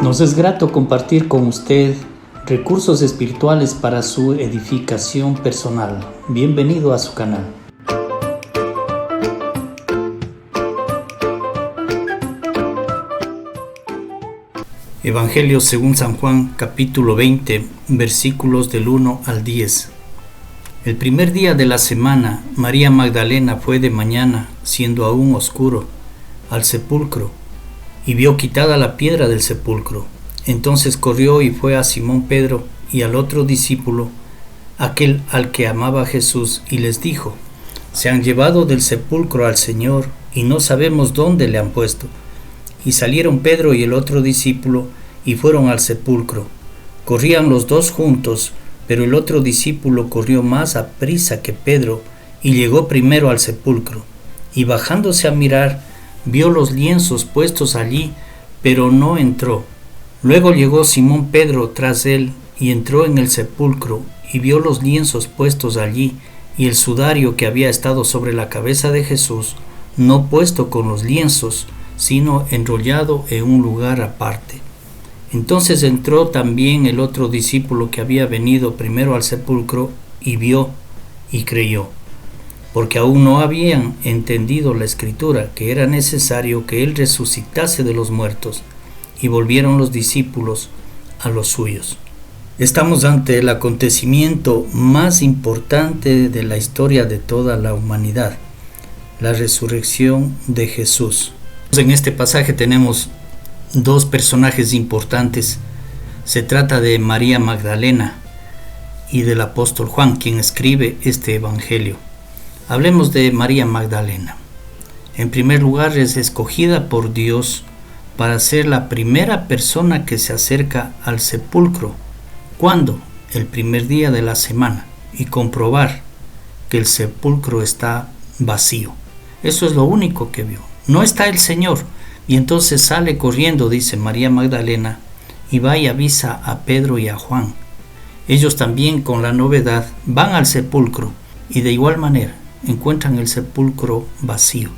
Nos es grato compartir con usted recursos espirituales para su edificación personal. Bienvenido a su canal. Evangelio según San Juan, capítulo 20, versículos del 1 al 10. El primer día de la semana, María Magdalena fue de mañana, siendo aún oscuro, al sepulcro, y vio quitada la piedra del sepulcro. Entonces corrió y fue a Simón Pedro y al otro discípulo, aquel al que amaba Jesús, y les dijo: Se han llevado del sepulcro al Señor, y no sabemos dónde le han puesto. Y salieron Pedro y el otro discípulo, y fueron al sepulcro. Corrían los dos juntos, pero el otro discípulo corrió más aprisa que Pedro, y llegó primero al sepulcro. Y bajándose a mirar, vio los lienzos puestos allí, pero no entró. Luego llegó Simón Pedro tras él, y entró en el sepulcro, y vio los lienzos puestos allí, y el sudario que había estado sobre la cabeza de Jesús, no puesto con los lienzos, sino enrollado en un lugar aparte. Entonces entró también el otro discípulo que había venido primero al sepulcro, y vio y creyó, porque aún no habían entendido la Escritura, que era necesario que él resucitase de los muertos. Y volvieron los discípulos a los suyos. Estamos ante el acontecimiento más importante de la historia de toda la humanidad, la resurrección de Jesús. En este pasaje tenemos dos personajes importantes. Se trata de María Magdalena y del apóstol Juan, quien escribe este evangelio. Hablemos de María Magdalena. En primer lugar, es escogida por Dios para ser la primera persona que se acerca al sepulcro. ¿Cuándo? El primer día de la semana, y comprobar que el sepulcro está vacío. Eso es lo único que vio. No está el Señor. Y entonces sale corriendo, dice María Magdalena, y va y avisa a Pedro y a Juan. Ellos también, con la novedad, van al sepulcro y de igual manera encuentran el sepulcro vacío.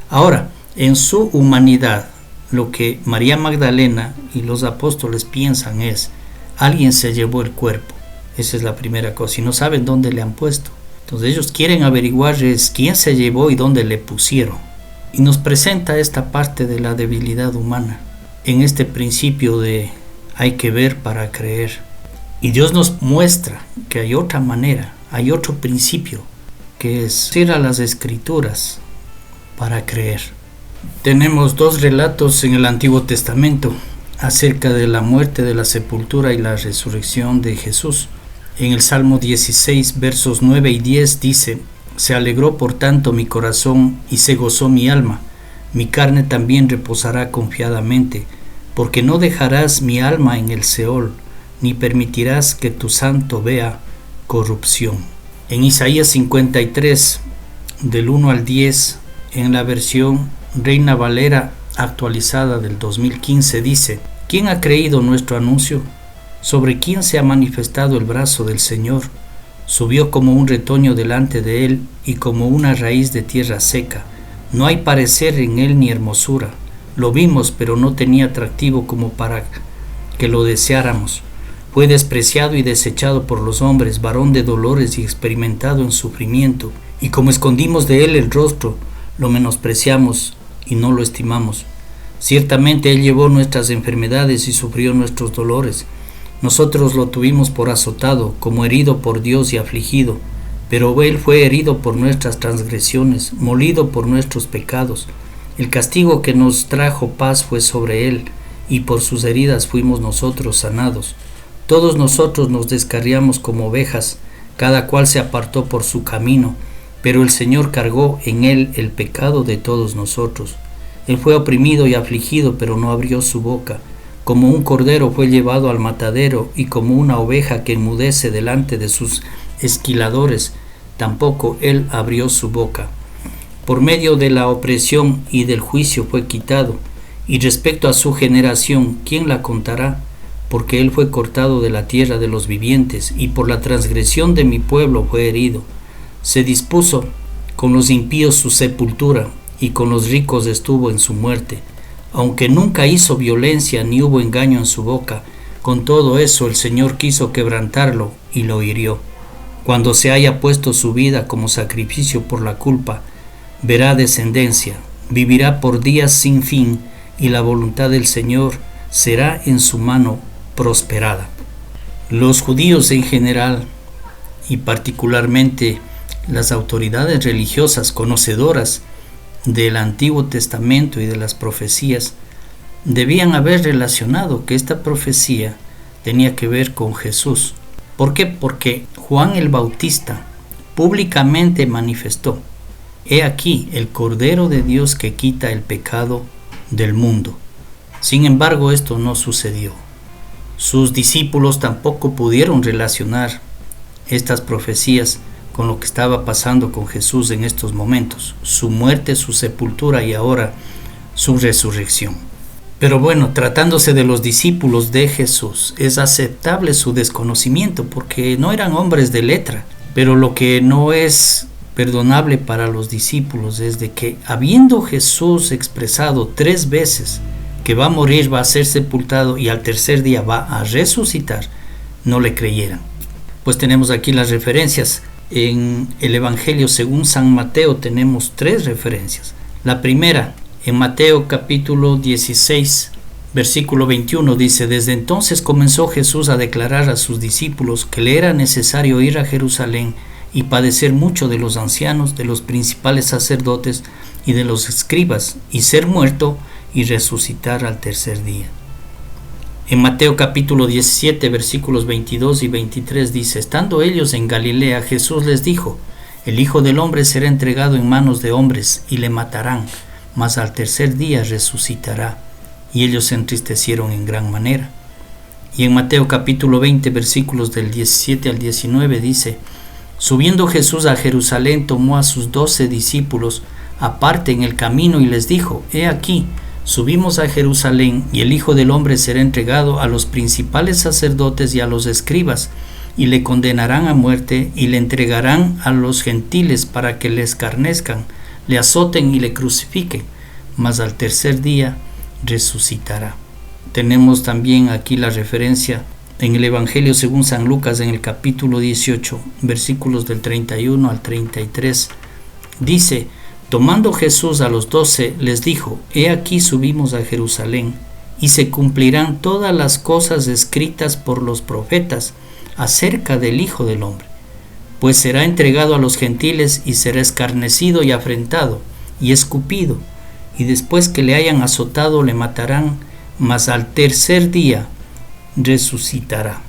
Ahora, en su humanidad, lo que María Magdalena y los apóstoles piensan es: alguien se llevó el cuerpo. Esa es la primera cosa, y no saben dónde le han puesto. Entonces ellos quieren averiguar quién se llevó y dónde le pusieron. Y nos presenta esta parte de la debilidad humana, en este principio de hay que ver para creer. Y Dios nos muestra que hay otra manera, hay otro principio, que es ir a las Escrituras para creer. Tenemos dos relatos en el Antiguo Testamento acerca de la muerte, de la sepultura y la resurrección de Jesús. En el Salmo 16, versos 9 y 10 dice: Se alegró por tanto mi corazón y se gozó mi alma. Mi carne también reposará confiadamente, porque no dejarás mi alma en el Seol, ni permitirás que tu santo vea corrupción. En Isaías 53, del 1 al 10, en la versión Reina Valera actualizada del 2015, dice: ¿Quién ha creído nuestro anuncio? ¿Sobre quién se ha manifestado el brazo del Señor? Subió como un retoño delante de él y como una raíz de tierra seca. No hay parecer en él ni hermosura. Lo vimos, pero no tenía atractivo como para que lo deseáramos. Fue despreciado y desechado por los hombres, varón de dolores y experimentado en sufrimiento. Y como escondimos de él el rostro, lo menospreciamos y no lo estimamos. Ciertamente él llevó nuestras enfermedades y sufrió nuestros dolores. Nosotros lo tuvimos por azotado, como herido por Dios y afligido, pero él fue herido por nuestras transgresiones, molido por nuestros pecados. El castigo que nos trajo paz fue sobre él, y por sus heridas fuimos nosotros sanados. Todos nosotros nos descarriamos como ovejas, cada cual se apartó por su camino, pero el Señor cargó en él el pecado de todos nosotros. Él fue oprimido y afligido, pero no abrió su boca. Como un cordero fue llevado al matadero, y como una oveja que enmudece delante de sus esquiladores, tampoco él abrió su boca. Por medio de la opresión y del juicio fue quitado. Y respecto a su generación, ¿quién la contará? Porque él fue cortado de la tierra de los vivientes, y por la transgresión de mi pueblo fue herido. Se dispuso con los impíos su sepultura, y con los ricos estuvo en su muerte, Aunque nunca hizo violencia ni hubo engaño en su boca, con todo eso el Señor quiso quebrantarlo y lo hirió. Cuando se haya puesto su vida como sacrificio por la culpa, verá descendencia, vivirá por días sin fin, y la voluntad del Señor será en su mano prosperada. Los judíos en general, y particularmente las autoridades religiosas conocedoras del Antiguo Testamento y de las profecías, debían haber relacionado que esta profecía tenía que ver con Jesús. ¿Por qué? Porque Juan el Bautista públicamente manifestó: he aquí el Cordero de Dios que quita el pecado del mundo. Sin embargo, esto no sucedió. Sus discípulos tampoco pudieron relacionar estas profecías con lo que estaba pasando con Jesús en estos momentos: su muerte, su sepultura y ahora su resurrección. Pero bueno, tratándose de los discípulos de Jesús, es aceptable su desconocimiento porque no eran hombres de letra. Pero lo que no es perdonable para los discípulos es de que, habiendo Jesús expresado 3 veces que va a morir, va a ser sepultado y al tercer día va a resucitar, no le creyeran. Pues tenemos aquí las referencias. En el Evangelio según San Mateo tenemos 3 referencias. La primera, en Mateo capítulo 16, versículo 21, dice: desde entonces comenzó Jesús a declarar a sus discípulos que le era necesario ir a Jerusalén y padecer mucho de los ancianos, de los principales sacerdotes y de los escribas, y ser muerto y resucitar al tercer día. En Mateo capítulo 17, versículos 22 y 23 dice: estando ellos en Galilea, Jesús les dijo: el Hijo del Hombre será entregado en manos de hombres y le matarán, mas al tercer día resucitará. Y ellos se entristecieron en gran manera. Y en Mateo capítulo 20, versículos del 17 al 19 dice: subiendo Jesús a Jerusalén, tomó a sus 12 discípulos aparte en el camino y les dijo: he aquí, subimos a Jerusalén, y el Hijo del Hombre será entregado a los principales sacerdotes y a los escribas, y le condenarán a muerte, y le entregarán a los gentiles para que le escarnezcan, le azoten y le crucifiquen, mas al tercer día resucitará. Tenemos también aquí la referencia en el Evangelio según San Lucas, en el capítulo 18, versículos del 31 al 33. Dice: tomando Jesús a los 12, les dijo: he aquí subimos a Jerusalén, y se cumplirán todas las cosas escritas por los profetas acerca del Hijo del Hombre. Pues será entregado a los gentiles y será escarnecido y afrentado y escupido, y después que le hayan azotado le matarán, mas al tercer día resucitará.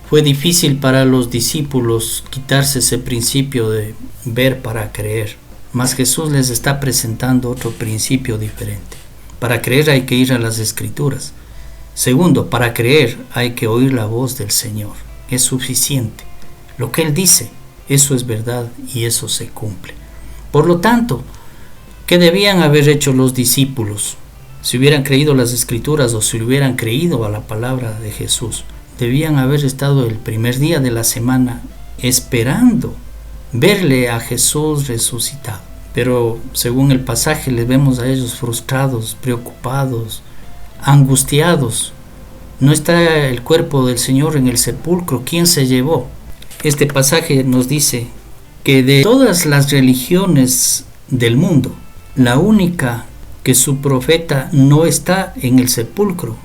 Fue difícil para los discípulos quitarse ese principio de ver para creer, mas Jesús les está presentando otro principio diferente. Para creer hay que ir a las Escrituras. Segundo, para creer hay que oír la voz del Señor. Es suficiente. Lo que Él dice, eso es verdad y eso se cumple. Por lo tanto, ¿qué debían haber hecho los discípulos? Si hubieran creído las Escrituras o si hubieran creído a la palabra de Jesús, debían haber estado el primer día de la semana esperando verle a Jesús resucitado. Pero según el pasaje les vemos a ellos frustrados, preocupados, angustiados. No está el cuerpo del Señor en el sepulcro. ¿Quién se llevó? Este pasaje nos dice que de todas las religiones del mundo, la única que su profeta no está en el sepulcro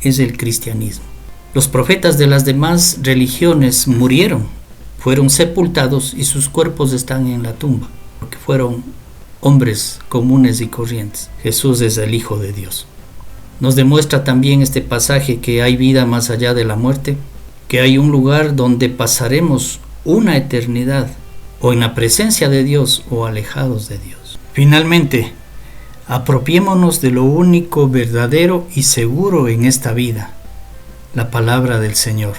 es el cristianismo. Los profetas de las demás religiones murieron, fueron sepultados y sus cuerpos están en la tumba, porque fueron hombres comunes y corrientes. Jesús es el Hijo de Dios. Nos demuestra también este pasaje que hay vida más allá de la muerte, que hay un lugar donde pasaremos una eternidad, o en la presencia de Dios o alejados de Dios. Finalmente, apropiémonos de lo único verdadero y seguro en esta vida, la palabra del Señor.